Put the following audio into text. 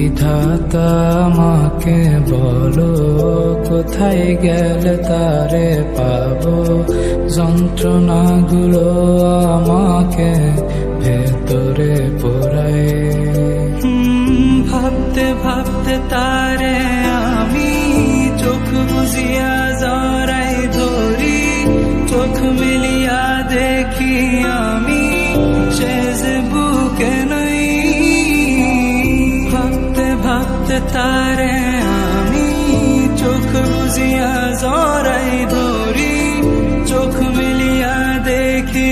বিধাতা আমাকে বলো, কোথায় গেলে তারে পাবো? যন্ত্রণাগুলো আমাকে ভেতরে পোড়ায়। ভাবতে ভাবতে তারে আমি চোখ বুঝিয়া জড়াই ধরি, চোখ মিলিয়া দেখি আমি সে যে বুকে নাই। ভাবতে ভাবতে তারে আমি চোখ বুঝিয়া জড়াই ধরি, চোখ মিলিয়া দেখি